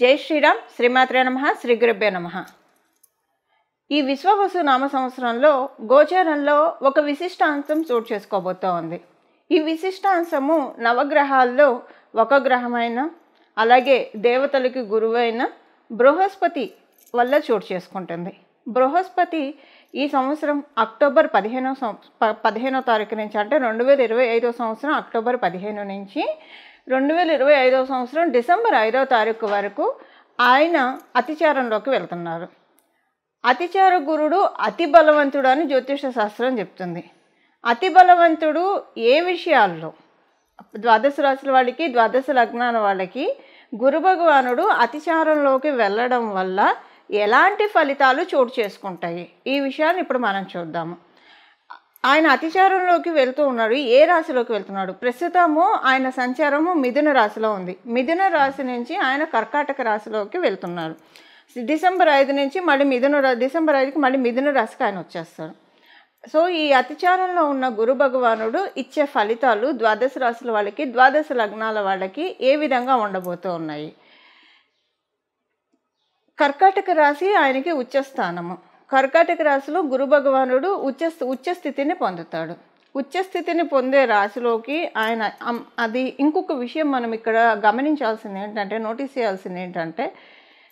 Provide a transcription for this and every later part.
జై శ్రీరామ్. శ్రీమాత్రే నమః. శ్రీ గురుభ్యో నమః. ఈ విశ్వావసు నామ సంవత్సరంలో గోచారంలో ఒక విశిష్టాంశం చోటు చేసుకోబోతూ ఉంది. ఈ విశిష్టాంశము నవగ్రహాల్లో ఒక గ్రహమైన, అలాగే దేవతలకి గురువైన బృహస్పతి వల్ల చోటు చేసుకుంటుంది. బృహస్పతి ఈ సంవత్సరం అక్టోబర్ 15వ తారీఖు నుంచి, అంటే 2025 సంవత్సరం అక్టోబర్ 15 నుంచి 2025 సంవత్సరం డిసెంబర్ 5వ తారీఖు వరకు ఆయన అతిచారంలోకి వెళ్తున్నారు. అతిచార గురుడు అతి బలవంతుడు అని జ్యోతిష శాస్త్రం చెప్తుంది. అతి బలవంతుడు ఏ విషయాల్లో? ద్వాదశ రాశుల వాళ్ళకి, ద్వాదశ లగ్నాల వాళ్ళకి గురు భగవానుడు అతిచారంలోకి వెళ్ళడం వల్ల ఎలాంటి ఫలితాలు చోటు చేసుకుంటాయి, ఈ విషయాన్ని ఇప్పుడు మనం చూద్దాము. ఆయన అతిచారంలోకి వెళ్తూ ఉన్నాడు. ఏ రాశిలోకి వెళ్తున్నాడు? ప్రస్తుతము ఆయన సంచారము మిథున రాశిలో ఉంది. మిథున రాశి నుంచి ఆయన కర్కాటక రాశిలోకి వెళ్తున్నారు. డిసెంబర్ 5 నుంచి మళ్ళీ డిసెంబర్ 5కి మళ్ళీ మిథున రాశికి ఆయన వచ్చేస్తారు. సో ఈ అతిచారంలో ఉన్న గురు భగవానుడు ఇచ్చే ఫలితాలు ద్వాదశ రాశుల వాళ్ళకి, ద్వాదశ లగ్నాల వాళ్ళకి ఏ విధంగా ఉండబోతూ ఉన్నాయి? కర్కాటక రాశి ఆయనకి ఉచ్చస్థానము. కర్కాటక రాశిలో గురు భగవానుడు ఉచ్చ స్థితిని పొందుతాడు. ఉచ్చ స్థితిని పొందే రాశిలోకి ఆయన అది ఇంకొక విషయం మనం ఇక్కడ గమనించాల్సింది ఏంటంటే, నోటీస్ చేయాల్సింది ఏంటంటే,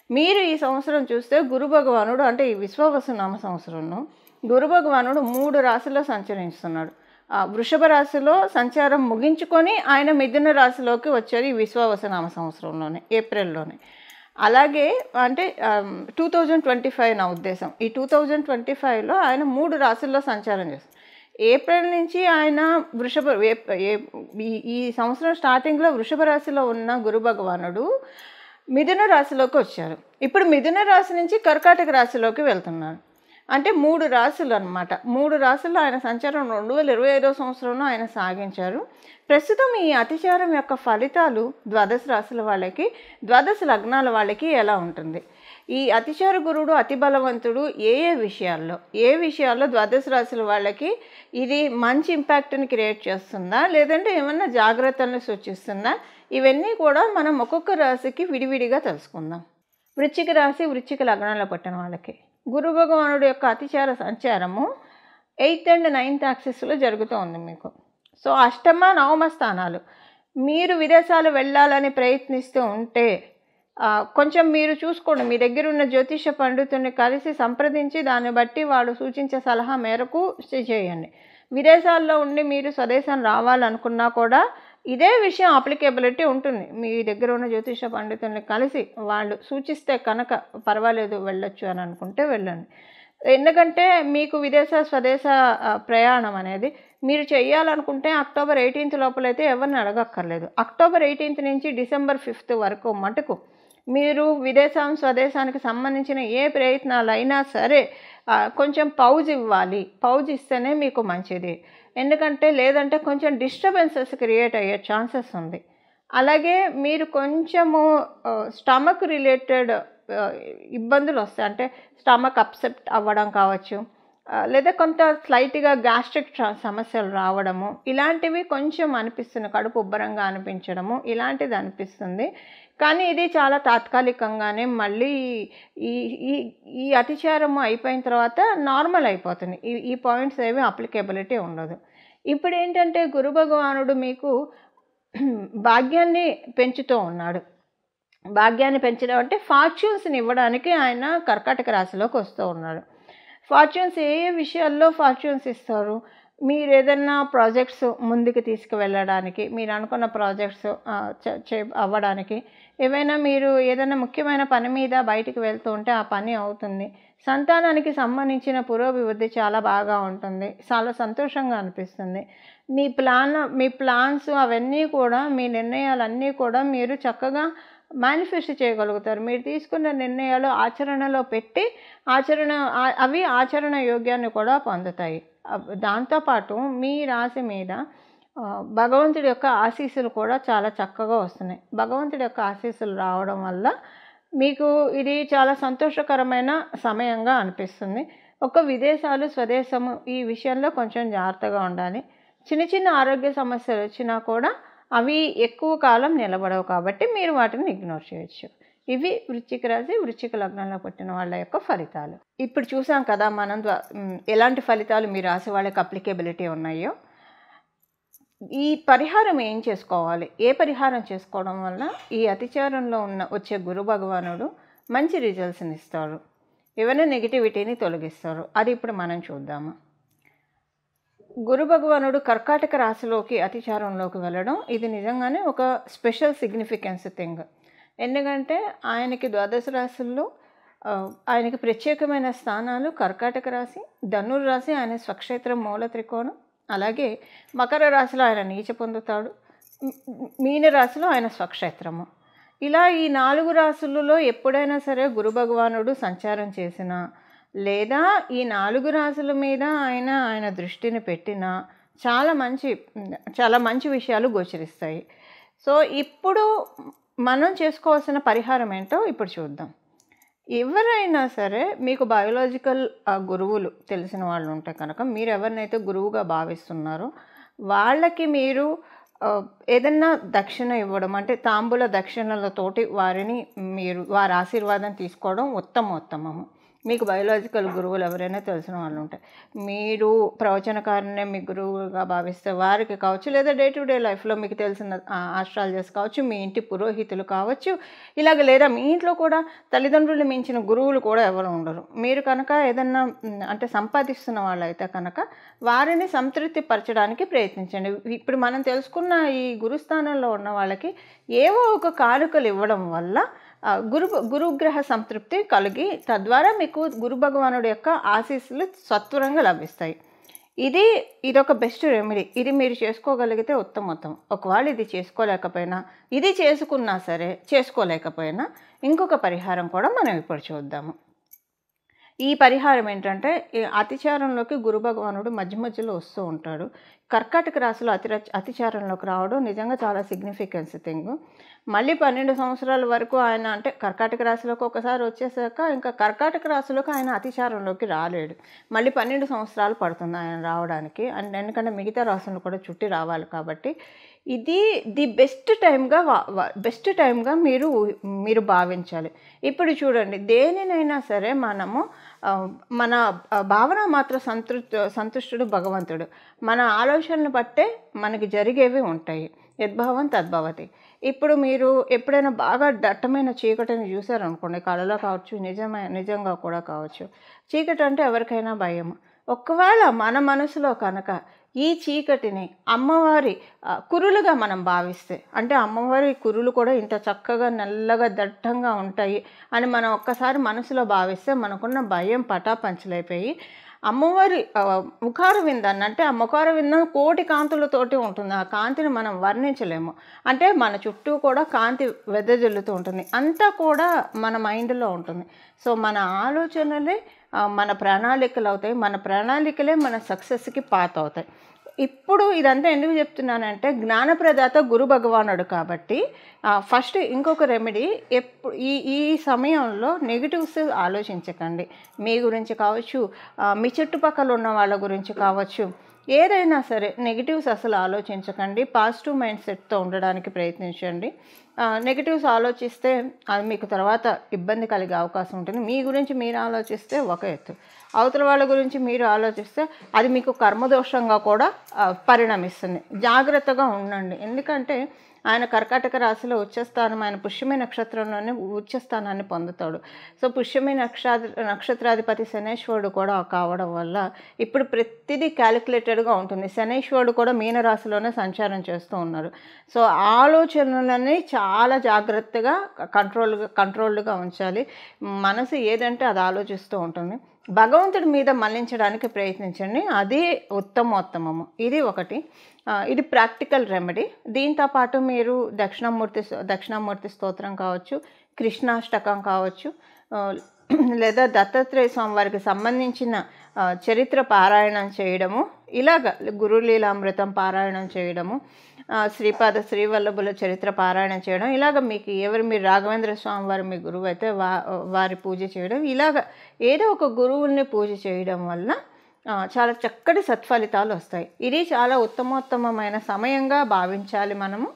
మీరు ఈ సంవత్సరం చూస్తే గురు భగవానుడు, అంటే ఈ విశ్వావసు నామ సంవత్సరంలో గురు భగవానుడు 3 రాశుల్లో సంచరిస్తున్నాడు. వృషభ రాశిలో సంచారం ముగించుకొని ఆయన మిథున రాశిలోకి వచ్చారు ఈ విశ్వావసు నామ సంవత్సరంలోనే, ఏప్రిల్లోనే. అలాగే అంటే 2025 నా ఉద్దేశం. ఈ 2025లో ఆయన 3 రాశుల్లో సంచారం చేస్తారు. ఏప్రిల్ నుంచి ఆయన ఈ సంవత్సరం స్టార్టింగ్లో వృషభ రాశిలో ఉన్న గురు భగవానుడు మిథున రాశిలోకి వచ్చారు. ఇప్పుడు మిథున రాశి నుంచి కర్కాటక రాశిలోకి వెళ్తున్నారు. అంటే 3 రాశులు అన్నమాట. 3 రాశుల్లో ఆయన సంచారం 2025 సంవత్సరంలో ఆయన సాగించారు. ప్రస్తుతం ఈ అతిచారం యొక్క ఫలితాలు ద్వాదశ రాశుల వాళ్ళకి, ద్వాదశ లగ్నాల వాళ్ళకి ఎలా ఉంటుంది? ఈ అతిచార గురుడు అతి బలవంతుడు ఏ విషయాల్లో ద్వాదశ రాశుల వాళ్ళకి ఇది మంచి ఇంపాక్ట్ని క్రియేట్ చేస్తుందా, లేదంటే ఏమన్నా జాగ్రత్తలను సూచిస్తుందా? ఇవన్నీ కూడా మనం ఒక్కొక్క రాశికి విడివిడిగా తెలుసుకుందాం. వృశ్చిక రాశి, వృశ్చిక లగ్నాల్లో పుట్టిన వాళ్ళకి గురు భగవానుడు యొక్క అతిచార సంచారము 8th and 9th యాక్సిస్లో జరుగుతూ ఉంది మీకు. సో అష్టమ, నవమ స్థానాలు. మీరు విదేశాలు వెళ్ళాలని ప్రయత్నిస్తూ ఉంటే కొంచెం మీరు చూసుకోండి. మీ దగ్గర ఉన్న జ్యోతిష పండితుల్ని కలిసి సంప్రదించి దాన్ని బట్టి వాడు సూచించే సలహా మేరకు చేయండి. విదేశాల్లో ఉండి మీరు స్వదేశం రావాలనుకున్నా కూడా ఇదే విషయం అప్లికేబిలిటీ ఉంటుంది. మీ దగ్గర ఉన్న జ్యోతిష పండితుల్ని కలిసి వాళ్ళు సూచిస్తే కనుక పర్వాలేదు, వెళ్ళొచ్చు అని అనుకుంటే వెళ్ళండి. ఎందుకంటే మీకు స్వదేశ ప్రయాణం అనేది మీరు చేయాలనుకుంటే అక్టోబర్ 18 లోపలైతే ఎవరిని అడగక్కర్లేదు. అక్టోబర్ 18 నుంచి డిసెంబర్ 5 వరకు మటుకు మీరు స్వదేశానికి సంబంధించిన ఏ ప్రయత్నాలైనా సరే కొంచెం పౌజ్ ఇవ్వాలి. పౌజ్ ఇస్తేనే మీకు మంచిది. ఎందుకంటే లేదంటే కొంచెం డిస్టర్బెన్సెస్ క్రియేట్ అయ్యే ఛాన్సెస్ ఉంది. అలాగే మీరు కొంచెము స్టమక్ రిలేటెడ్ ఇబ్బందులు వస్తాయి. అంటే స్టమక్ అప్సెట్ అవ్వడం కావచ్చు, లేదా కొంత స్లైట్గా గ్యాస్ట్రిక్ సమస్యలు రావడము, ఇలాంటివి కొంచెం అనిపిస్తుంది. కడుపు ఉబ్బరంగా అనిపించడము ఇలాంటిది అనిపిస్తుంది. కానీ ఇది చాలా తాత్కాలికంగానే మళ్ళీ ఈ అతిచారము అయిపోయిన తర్వాత నార్మల్ అయిపోతుంది. ఈ పాయింట్స్ ఏవి అప్లికేబిలిటీ ఉండదు. ఇప్పుడు ఏంటంటే గురు భగవానుడు మీకు భాగ్యాన్ని పెంచుతూ ఉన్నాడు. భాగ్యాన్ని పెంచడం అంటే ఫార్చ్యూన్స్ని ఇవ్వడానికి ఆయన కర్కాటక రాశిలోకి వస్తూ ఉన్నాడు. ఫార్చ్యూన్స్ ఏ విషయాల్లో ఫార్చ్యూన్స్ ఇస్తారు? మీరు ఏదైనా ప్రాజెక్ట్స్ ముందుకు తీసుకువెళ్ళడానికి, మీరు అనుకున్న ప్రాజెక్ట్స్ అవ్వడానికి, మీరు ఏదైనా ముఖ్యమైన పని మీద బయటికి వెళ్తూ ఉంటే ఆ పని అవుతుంది. సంతానానికి సంబంధించిన పురోభివృద్ధి చాలా బాగా ఉంటుంది. చాలా సంతోషంగా అనిపిస్తుంది. మీ ప్లాన్స్ అవన్నీ కూడా, మీ నిర్ణయాలన్నీ కూడా మీరు చక్కగా మేనిఫెస్ట్ చేయగలుగుతారు. మీరు తీసుకున్న నిర్ణయాలు ఆచరణలో పెట్టి అవి ఆచరణ యోగ్యాన్ని కూడా పొందుతాయి. దాంతోపాటు మీ రాశి మీద భగవంతుడి యొక్క ఆశీస్సులు కూడా చాలా చక్కగా వస్తున్నాయి. భగవంతుడి యొక్క ఆశీస్సులు రావడం వల్ల మీకు ఇది చాలా సంతోషకరమైన సమయంగా అనిపిస్తుంది. విదేశాలు, స్వదేశము ఈ విషయంలో కొంచెం జాగ్రత్తగా ఉండాలి. చిన్న ఆరోగ్య సమస్యలు వచ్చినా కూడా అవి ఎక్కువ కాలం నిలబడవు కాబట్టి మీరు వాటిని ఇగ్నోర్ చేయొచ్చు. ఇవి వృశ్చిక రాశి, వృశ్చిక లగ్నంలో పుట్టిన వాళ్ళ యొక్క ఫలితాలు. ఇప్పుడు చూసాం కదా మనం ఎలాంటి ఫలితాలు మీ రాశి వాళ్ళకి అప్లికేబిలిటీ ఉన్నాయో. ఈ పరిహారం ఏం చేసుకోవాలి, ఏ పరిహారం చేసుకోవడం వల్ల ఈ అతిచారంలో వచ్చే గురు భగవానుడు మంచి రిజల్ట్స్ని ఇస్తారు, ఏమైనా నెగిటివిటీని తొలగిస్తారు, అది ఇప్పుడు మనం చూద్దాము. గురు భగవానుడు కర్కాటక రాశిలోకి అతిచారంలోకి వెళ్ళడం ఇది నిజంగానే ఒక స్పెషల్ సిగ్నిఫికెన్స్ థింగ్. ఎందుకంటే ఆయనకి ద్వాదశ రాశుల్లో ఆయనకి ప్రత్యేకమైన స్థానాలు కర్కాటక రాశి, ధనుర్ రాశి ఆయన స్వక్షేత్రం మూల త్రికోణం, అలాగే మకర రాశిలో ఆయన నీచ పొందుతాడు, మీన రాశిలో ఆయన స్వక్షేత్రము. ఇలా ఈ 4 రాశులలో ఎప్పుడైనా సరే గురు భగవానుడు సంచారం చేసినా లేదా ఈ 4 రాశుల మీద ఆయన దృష్టిని పెట్టినా చాలా మంచి విషయాలు గోచరిస్తాయి. సో ఇప్పుడు మనం చేసుకోవాల్సిన పరిహారం ఏంటో ఇప్పుడు చూద్దాం. ఎవరైనా సరే మీకు బయోలాజికల్ గురువులు తెలిసిన వాళ్ళు ఉంటే కనుక మీరు ఎవరినైతే గురువుగా భావిస్తున్నారో వాళ్ళకి మీరు ఏదన్నా దక్షిణ ఇవ్వడం, అంటే తాంబూల దక్షిణలతోటి వారి ఆశీర్వాదం తీసుకోవడం ఉత్తమము. మీకు బయోలాజికల్ గురువులు ఎవరైనా తెలిసిన వాళ్ళు ఉంటాయి, మీరు ప్రవచనకారునే మీ గురువుగా భావిస్తే వారికి కావచ్చు, లేదా డే టు డే లైఫ్లో మీకు తెలిసిన ఆస్ట్రాలజర్స్ కావచ్చు, మీ ఇంటి పురోహితులు కావచ్చు, లేదా మీ ఇంట్లో కూడా తల్లిదండ్రులు మించిన గురువులు కూడా ఎవరు ఉండరు. మీరు కనుక ఏదన్నా అంటే సంపాదిస్తున్న వాళ్ళైతే కనుక వారిని సంతృప్తి పరచడానికి ప్రయత్నించండి. ఇప్పుడు మనం తెలుసుకున్న ఈ గురుస్థానంలో ఉన్న వాళ్ళకి ఏవో ఒక కానుకలు ఇవ్వడం వల్ల గురుగ్రహ సంతృప్తి కలిగి తద్వారా మీకు గురు భగవానుడి యొక్క ఆశీస్సులు సత్వరంగా లభిస్తాయి. ఇదొక బెస్ట్ రెమెడీ. ఇది మీరు చేసుకోగలిగితే ఉత్తమోత్తమం. ఒకవేళ ఇది చేసుకోలేకపోయినా, ఇది చేసుకున్నా సరే చేసుకోలేకపోయినా ఇంకొక పరిహారం కూడా మనం ఇప్పుడు చూద్దాము. ఈ పరిహారం ఏంటంటే అతిచారంలోకి గురు భగవానుడు మధ్యలో వస్తూ ఉంటాడు. కర్కాటక రాశిలో అతిచారంలోకి రావడం నిజంగా చాలా సిగ్నిఫికెన్స్ థింగ్. మళ్ళీ 12 సంవత్సరాల వరకు ఆయన అంటే కర్కాటక రాశిలోకి ఒకసారి వచ్చేసాక ఇంకా కర్కాటక రాశిలోకి ఆయన అతిచారంలోకి రాలేడు. మళ్ళీ 12 సంవత్సరాలు పడుతుంది ఆయన రావడానికి. అండ్ ఎందుకంటే మిగతా రాశులను కూడా చుట్టి రావాలి కాబట్టి ఇది ది బెస్ట్ టైంగా మీరు భావించాలి. ఇప్పుడు చూడండి, దేనినైనా సరే మనము మన భావన మాత్రం సంతుష్టుడు భగవంతుడు. మన ఆలోచనలు బట్టే మనకి జరిగేవి ఉంటాయి. యద్భావం తద్భవతి. ఇప్పుడు మీరు ఎప్పుడైనా బాగా దట్టమైన చీకటిని చూసారనుకోండి, కళలో కావచ్చు, నిజంగా కూడా కావచ్చు. చీకటి అంటే ఎవరికైనా భయం. ఒకవేళ మన మనసులో కనుక ఈ చీకటిని అమ్మవారి కురులుగా మనం భావిస్తే, అంటే అమ్మవారి కురులు కూడా ఇంత చక్కగా నల్లగా దట్టంగా ఉంటాయి అని మనం ఒక్కసారి మనసులో భావిస్తే మనకున్న భయం పటాపంచలైపోయి అమ్మవారి ముఖార విందాన్ని, అంటే ఆ ముఖార విందం కోటి కాంతులతోటి ఉంటుంది. ఆ కాంతిని మనం వర్ణించలేము. అంటే మన చుట్టూ కూడా కాంతి వెదజల్లుతూ ఉంటుంది. అంతా కూడా మన మైండ్లో ఉంటుంది. సో మన ఆలోచనలే మన ప్రణాళికలు అవుతాయి. మన ప్రణాళికలే మన సక్సెస్కి పాత అవుతాయి. ఇప్పుడు ఇదంతా ఎందుకు చెప్తున్నానంటే జ్ఞానప్రదాత గురు భగవానుడు కాబట్టి ఫస్ట్ ఇంకొక రెమెడీ, ఈ సమయంలో నెగిటివ్స్ ఆలోచించకండి. మీ గురించి కావచ్చు, మీ చుట్టుపక్కల ఉన్న వాళ్ళ గురించి కావచ్చు, ఏదైనా సరే నెగిటివ్స్ అసలు ఆలోచించకండి. పాజిటివ్ మైండ్ సెట్తో ఉండడానికి ప్రయత్నించండి. నెగిటివ్స్ ఆలోచిస్తే అది మీకు తర్వాత ఇబ్బంది కలిగే అవకాశం ఉంటుంది. మీ గురించి మీరు ఆలోచిస్తే ఒక ఎత్తు, అవతల వాళ్ళ గురించి మీరు ఆలోచిస్తే అది మీకు కర్మదోషంగా కూడా పరిణమిస్తుంది. జాగ్రత్తగా ఉండండి. ఎందుకంటే ఆయన కర్కాటక రాశిలో ఉచ్చస్థానం, ఆయన పుష్యమి నక్షత్రంలోనే ఉచ్చస్థానాన్ని పొందుతాడు. సో పుష్యమి నక్షత్రాధిపతి శనేశ్వరుడు కూడా కావడం వల్ల ఇప్పుడు ప్రతిదీ క్యాలిక్యులేటెడ్గా ఉంటుంది. శనేశ్వరుడు కూడా మీనరాశిలోనే సంచారం చేస్తూ ఉన్నారు. సో ఆలోచనలని చాలా జాగ్రత్తగా కంట్రోల్డ్గా ఉంచాలి. మనసు ఏదంటే అది ఆలోచిస్తూ ఉంటుంది. భగవంతుడి మీద మళ్లించడానికి ప్రయత్నించండి, అది ఉత్తమోత్తమము. ఇది ఒకటి. ఇది ప్రాక్టికల్ రెమెడీ. దీంతోపాటు మీరు దక్షిణామూర్తి స్తోత్రం కావచ్చు, కృష్ణాష్టకం కావచ్చు, లేదా దత్తాత్రేయ స్వామి వారికి సంబంధించిన చరిత్ర పారాయణం చేయడము, ఇలాగ గురులీలామృతం పారాయణం చేయడము, శ్రీపాద శ్రీవల్లభుల చరిత్ర పారాయణం చేయడం, ఇలాగ మీరు రాఘవేంద్ర స్వామి వారు మీ గురువు అయితే వారి పూజ చేయడం, ఇలాగ ఏదో ఒక గురువుల్ని పూజ చేయడం వల్ల చాలా చక్కటి సత్ఫలితాలు వస్తాయి. ఇది చాలా ఉత్తమోత్తమమైన సమయంగా భావించాలి మనము.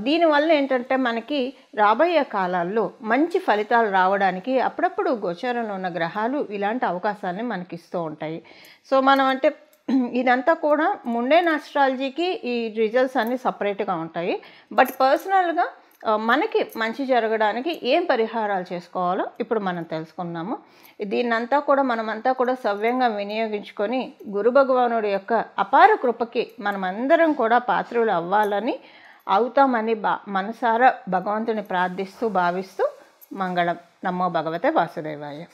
దీనివల్ల ఏంటంటే మనకి రాబోయే కాలాల్లో మంచి ఫలితాలు రావడానికి అప్పుడప్పుడు గోచారంలో ఉన్న గ్రహాలు ఇలాంటి అవకాశాన్ని మనకి ఇస్తూ ఉంటాయి. సో మనం అంటే ఇదంతా కూడా ముండేన్ ఆస్ట్రాలజీకి ఈ రిజల్ట్స్ అన్నీ సపరేట్గా ఉంటాయి. బట్ పర్సనల్గా మనకి మంచి జరగడానికి ఏం పరిహారాలు చేసుకోవాలో ఇప్పుడు మనం తెలుసుకున్నాము. దీన్నంతా కూడా మనమంతా కూడా సవ్యంగా వినియోగించుకొని గురు భగవానుడి యొక్క అపార కృపకి మనమందరం కూడా పాత్రులు అవ్వాలని, అవుతామని మనసారా భగవంతుని ప్రార్థిస్తూ భావిస్తూ మంగళం. నమో భగవతే వాసుదేవాయ.